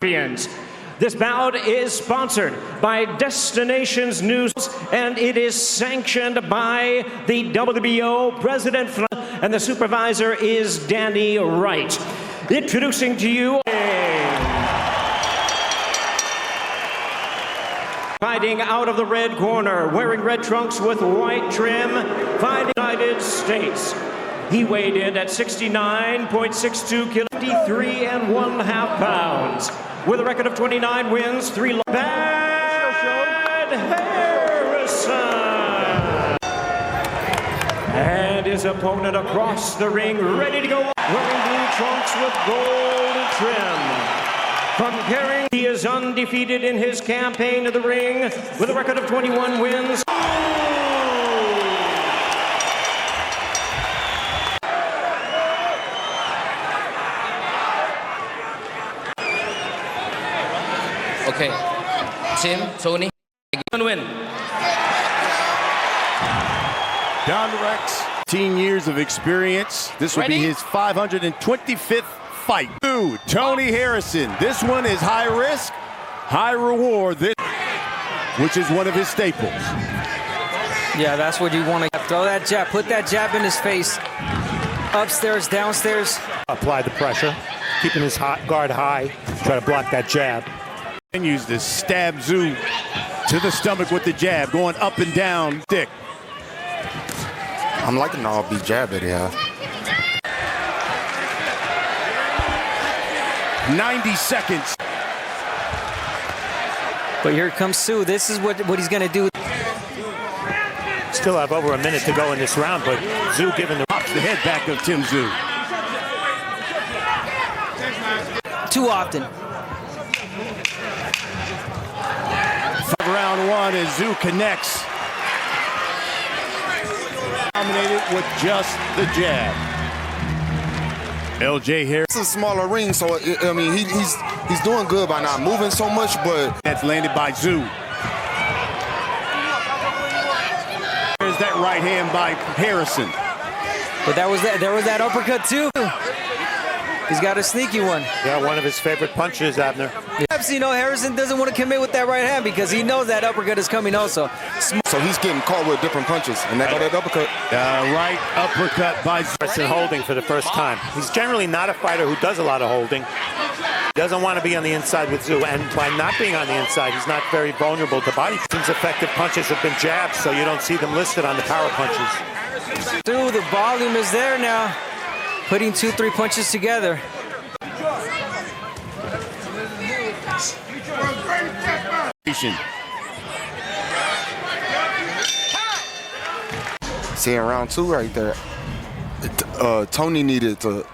Champions. This bout is sponsored by Destinations News, and it is sanctioned by the WBO president, and the supervisor is Danny Wright. Introducing to you, fighting out of the red corner, wearing red trunks with white trim, fighting United States. He weighed in at 69.62 kilos, 53 1/2 pounds. With a record of 29 wins, 3 losses. Bad Harrison. And his opponent across the ring, ready to go, wearing blue trunks with gold trim. Comparing, he is undefeated in his campaign to the ring with a record of 21 wins. Okay, Tim, Tony, win. Don Rex, 10 years of experience. This will be his 525th fight. Dude, Tony Harrison. This one is high risk, high reward, which is one of his staples. Yeah, that's what you want to throw that jab, put that jab in his face. Upstairs, downstairs. Apply the pressure, keeping his guard high, try to block that jab. Continues to stab Tszyu to the stomach with the jab, going up and down. Stick. I'm liking the all-beat jab that he has. 90 seconds. But here comes Tszyu. This is what he's going to do. Still have over a minute to go in this round, but Tszyu giving the head back of Tim Tszyu. Too often. Round one as Tszyu connects. Dominated with just the jab. LJ Harris. It's a smaller ring, so I mean he's doing good by not moving so much, but that's landed by Tszyu. There's that right hand by Harrison. But there was that uppercut too. He's got a sneaky one. Yeah, one of his favorite punches, Abner. Perhaps, you know, Harrison doesn't want to commit with that right hand because he knows that uppercut is coming also. So he's getting caught with different punches, and that uppercut. Right uppercut by Harrison holding for the first time. He's generally not a fighter who does a lot of holding. He doesn't want to be on the inside with Tszyu, and by not being on the inside, he's not very vulnerable to body. His effective punches have been jabs, so you don't see them listed on the power punches. Tszyu, the volume is there now. Putting 2-3 punches together. See, in round two right there, Tony needed to.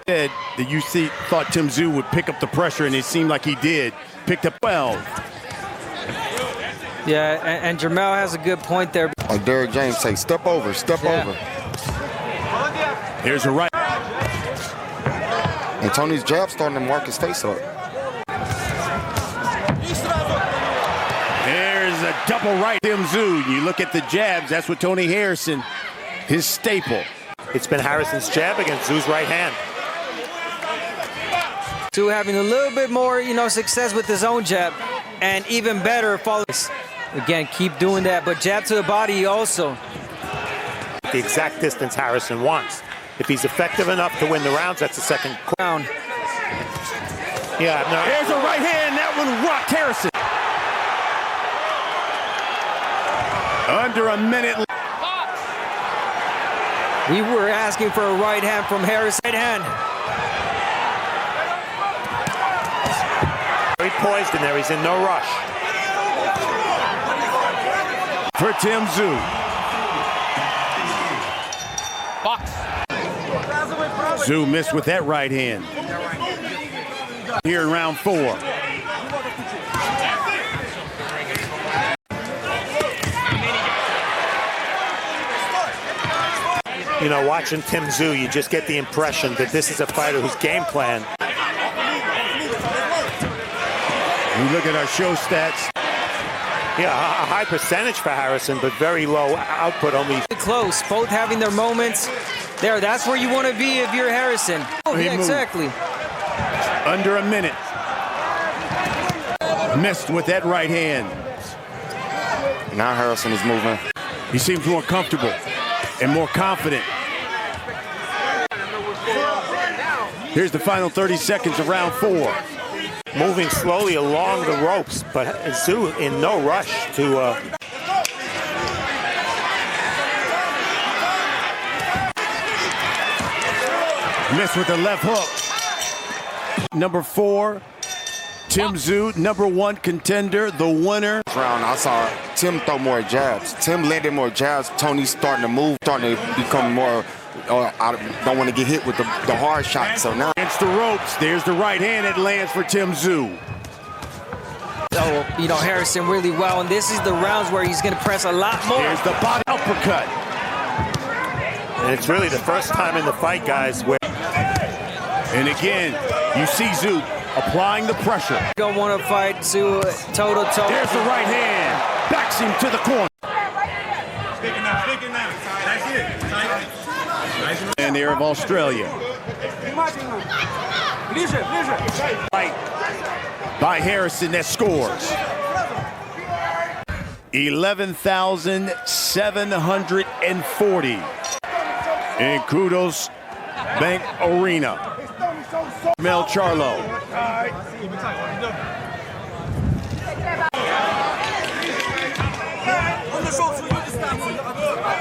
That you thought Tim Tszyu would pick up the pressure, and it seemed like he did. Picked up well. Yeah, and Jermell has a good point there. Like Derrick James say, step over, step over. Here's a right. And Tony's jab starting to mark his face up. There's a double right. Tim Tszyu. You look at the jabs. That's what Tony Harrison, his staple. It's been Harrison's jab against Tszyu's right hand. Tszyu having a little bit more, success with his own jab, and even better follows. Again, keep doing that, but jab to the body also. The exact distance Harrison wants. If he's effective enough to win the rounds, that's the second round. Yeah, no. There's a right hand. That one rocked Harrison. Under a minute. We were asking for a right hand from Harrison. Right hand. Very poised in there. He's in no rush. For Tim Tszyu. Box. Tszyu missed with that right hand. Here in round 4. Watching Tim Tszyu, you just get the impression that this is a fighter whose game plan. We look at our show stats. Yeah, a high percentage for Harrison, but very low output, only close. Both having their moments. There, that's where you want to be if you're Harrison. Oh, yeah, exactly. Under a minute. Missed with that right hand. Now Harrison is moving. He seems more comfortable and more confident. Here's the final 30 seconds of round 4. Moving slowly along the ropes, but Tszyu in no rush to... Missed with the left hook. Number 4, Tim Tszyu, number 1 contender, the winner. Round, I saw Tim throw more jabs. Tim landed more jabs. Tony's starting to move, starting to become more... I don't want to get hit with the hard shot, so now... Against the ropes, there's the right hand that lands for Tim Tszyu. So, you know, Harrison really well, and this is the rounds where he's going to press a lot more. There's the body uppercut. And it's really the first time in the fight, guys, where... And again, you see Tszyu applying the pressure. Don't want to fight Tszyu toe-to-toe. There's the right hand. Backs him to the corner. And there of Australia. Right by Harrison that scores. 11,740 in Kudos Bank Arena. Mel Charlo.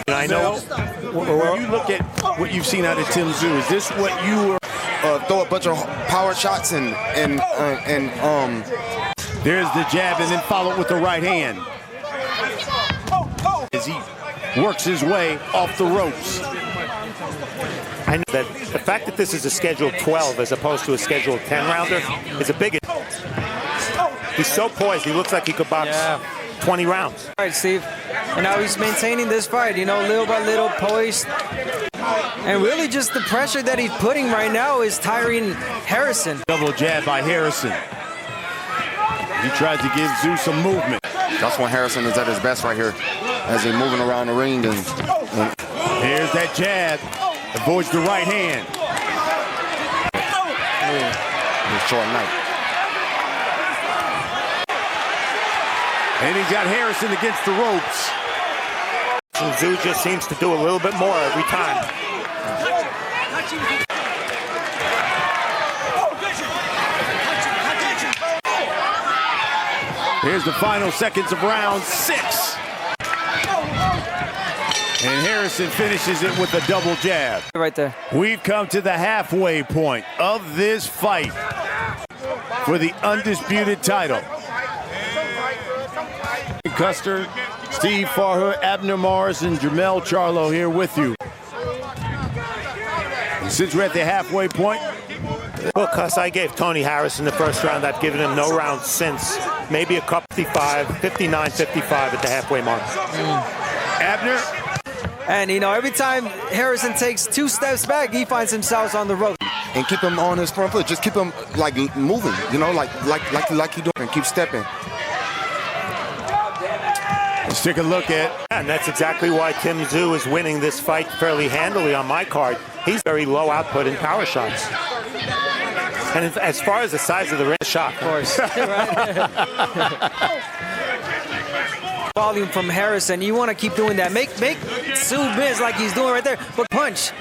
I know. When you look at what you've seen out of Tim Tszyu, is this what you were? Throw a bunch of power shots and There's the jab and then followed with the right hand. As he works his way off the ropes. I know that the fact that this is a scheduled 12 as opposed to a scheduled 10-rounder is a big... He's so poised, he looks like he could box 20 rounds. All right, Steve. And now he's maintaining this fight, you know, little by little, poised. And really just the pressure that he's putting right now is tiring Harrison. Double jab by Harrison. He tries to give Tszyu some movement. that's when Harrison is at his best right here, as he's moving around the ring. And here's that jab. Avoids the right hand. short night. And he's got Harrison against the ropes. Tszyu just seems to do a little bit more every time. Here's the final seconds of round 6. And Harrison finishes it with a double jab. Right there. We've come to the halfway point of this fight for the undisputed title. Custer, Steve Farhood, Abner Morris, and Jamel Charlo here with you. And since we're at the halfway point, well, Cuss, I gave Tony Harrison the first round. I've given him no rounds since. Maybe a cup 55, 59, 55 at the halfway mark. Abner. And, you know, every time Harrison takes 2 steps back, he finds himself on the rope. And keep him on his front foot. Just keep him, like, moving, you know, like you do, and keep stepping. Let's take a look at. And that's exactly why Tim Tszyu is winning this fight fairly handily on my card. He's very low output in power shots. And as far as the size of the ring, shot. Of course. Volume from Harrison. You want to keep doing that. Make Tszyu miss like he's doing right there. But punch.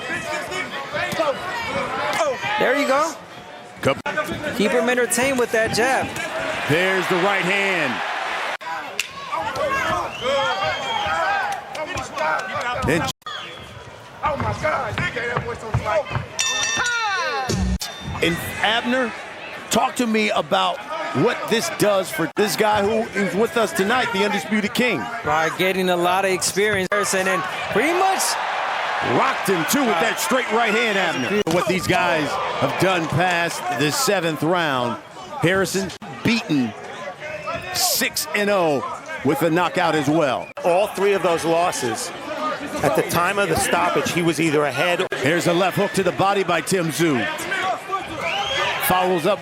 There you go. Keep him entertained with that jab. There's the right hand. Then, oh my God! That boy so slight. and Abner, talk to me about what this does for this guy who is with us tonight, the Undisputed King. By getting a lot of experience, Harrison, and pretty much rocked him too with that straight right hand, Abner. What these guys have done past the 7th round. Harrison beaten 6-0 with a knockout as well. All 3 of those losses, at the time of the stoppage, he was either ahead. Here's a left hook to the body by Tim Tszyu. Follows up.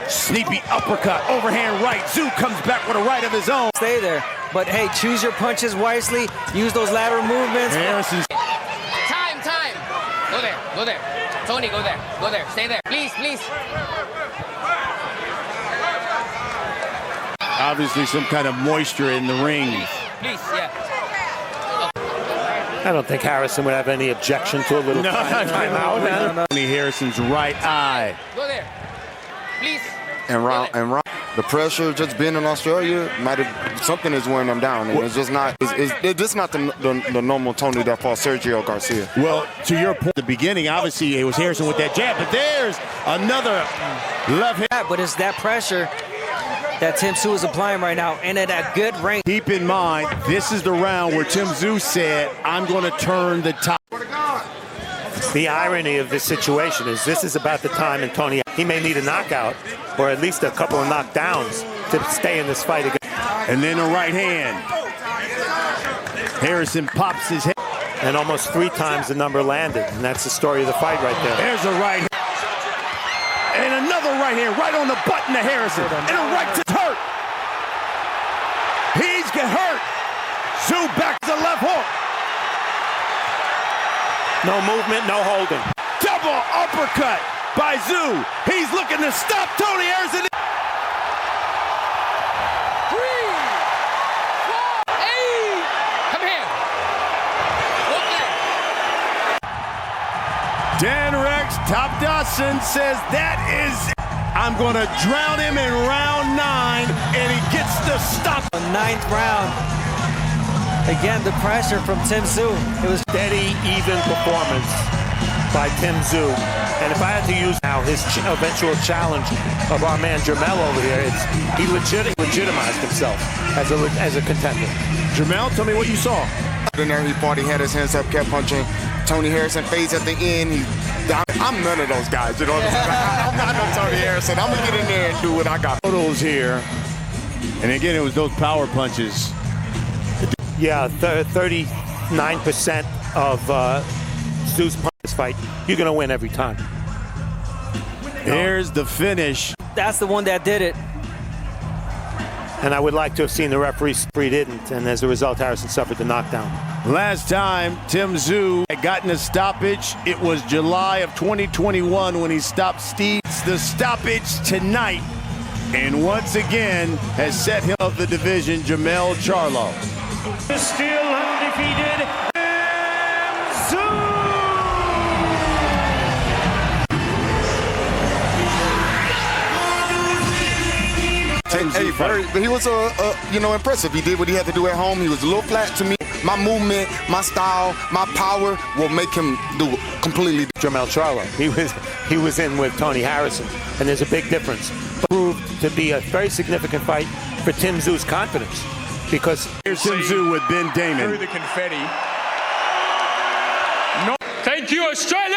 Sneaky uppercut, overhand right. Tszyu comes back with a right of his own. Stay there. But hey, choose your punches wisely. Use those lateral movements. Harrison's. Time. Go there. Tony, go there. Stay there. Please. Obviously some kind of moisture in the ring. Please, yeah. I don't think Harrison would have any objection to a little timeout. No. Tony Harrison's right eye. Go there. Please. And round, the pressure just being in Australia something is wearing them down, and it's just not. It's just not the normal Tony that fought Sergio Garcia. Well, to your point, at the beginning, obviously it was Harrison with that jab, but there's another left hand. But it's that pressure that Tim Tszyu is applying right now, and at a good range. Keep in mind, this is the round where Tim Tszyu said, "I'm going to turn the tide." The irony of this situation is this is about the time, and Tony, he may need a knockout or at least a couple of knockdowns to stay in this fight again. And then a right hand. Harrison pops his head. And almost 3 times the number landed, and that's the story of the fight right there. There's a right hand. And another right hand right on the button to Harrison. And a right to hurt. He's get hurt. Tszyu back to the left hook. No movement, no holding. Double uppercut by Tszyu. He's looking to stop Tony Harrison. 3, 4, 8. Come here. Look there. Dan Rex Top Dawson says that is. I'm going to drown him in round 9, and he gets the stop. The 9th round. Again, the pressure from Tim Tszyu. It was Steady, even performance by Tim Tszyu. And if I had to use now his eventual challenge of our man Jermell over here, he legitimized himself as a contender. Jermell, tell me what you saw. In there, he fought. He had his hands up, kept punching. Tony Harrison fades at the end. I'm none of those guys. You know what I'm saying? I'm not no Tony Harrison. I'm gonna get in there and do what I got. Photos here, and again, it was those power punches. Yeah, 39% of Tszyu's punches fight. You're going to win every time. Here's the finish. That's the one that did it. And I would like to have seen the referee didn't, and as a result, Harrison suffered the knockdown. Last time Tim Tszyu had gotten a stoppage, it was July of 2021 when he stopped Steve. The stoppage tonight, and once again has set him of the division, Jermell Charlo. Still undefeated, Tim Tszyu! He was impressive. He did what he had to do at home. He was a little flat to me. My movement, my style, my power will make him do completely. Jermell Charlo, he was in with Tony Harrison, and there's a big difference. Proved to be a very significant fight for Tim Tszyu's confidence. Because here's Tim Tszyu with Ben Damon. Through the confetti. No. Thank you, Australia!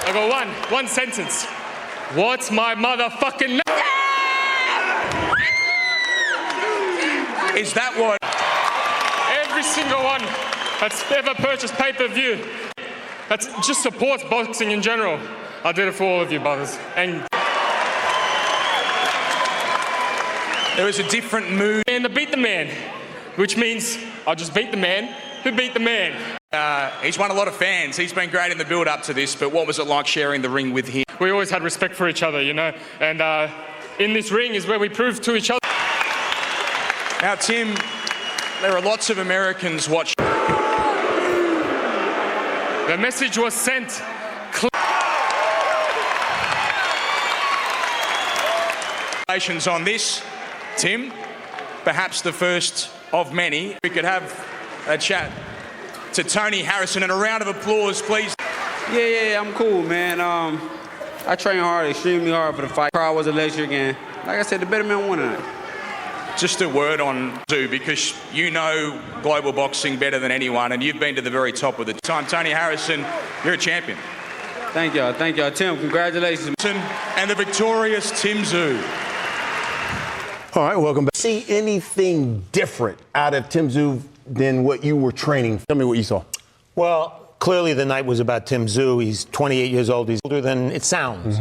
I got one sentence. What's my motherfucking name? Is that what? Every single one that's ever purchased pay-per-view that just supports boxing in general. I did it for all of you, brothers. And there was a different mood. And to beat the man, which means I just beat the man who beat the man. He's won a lot of fans. He's been great in the build-up to this, but what was it like sharing the ring with him? We always had respect for each other, you know, and in this ring is where we prove to each other. Now, Tim, there are lots of Americans watching. The message was sent. Congratulations on this, Tim. Perhaps the first of many. We could have a chat to Tony Harrison, and a round of applause, please. Yeah, I'm cool, man. I train hard, extremely hard for the fight. The crowd was electric, and like I said, the better man won tonight. Just a word on Tszyu, because you know global boxing better than anyone, and you've been to the very top of the time. Tony Harrison, you're a champion. Thank y'all. Tim, congratulations. And the victorious Tim Tszyu. All right, welcome back. See anything different out of Tim Tszyu than what you were training? Tell me what you saw. Well, clearly the night was about Tim Tszyu. He's 28 years old. He's older than it sounds.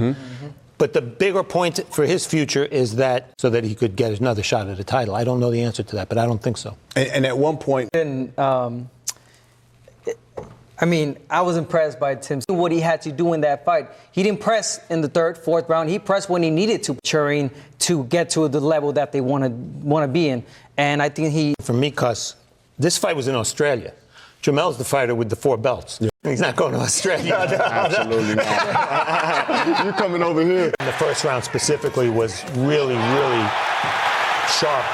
But the bigger point for his future is that so that he could get another shot at a title. I don't know the answer to that, but I don't think so. And at one point, I mean, I was impressed by Tim Tszyu, what he had to do in that fight. He didn't press in the third, fourth round. He pressed when he needed to, maturing to get to the level that they want to be in. And I think he... For me, Cus, this fight was in Australia. Jamel's the fighter with the 4 belts. Yeah. He's not going to Australia. Absolutely not. You're coming over here. The first round specifically was really, really sharp.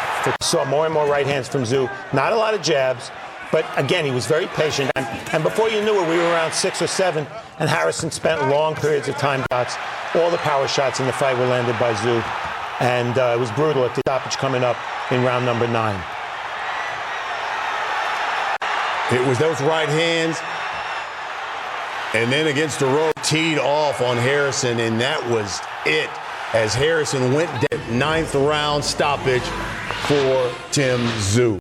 Saw more and more right hands from Tszyu. Not a lot of jabs. But again, he was very patient. And before you knew it, we were around 6 or 7, and Harrison spent long periods of time shots. All the power shots in the fight were landed by Tszyu. And it was brutal at the stoppage coming up in round number 9. It was those right hands. And then against the rope, teed off on Harrison, and that was it. As Harrison went down, 9th round stoppage for Tim Tszyu.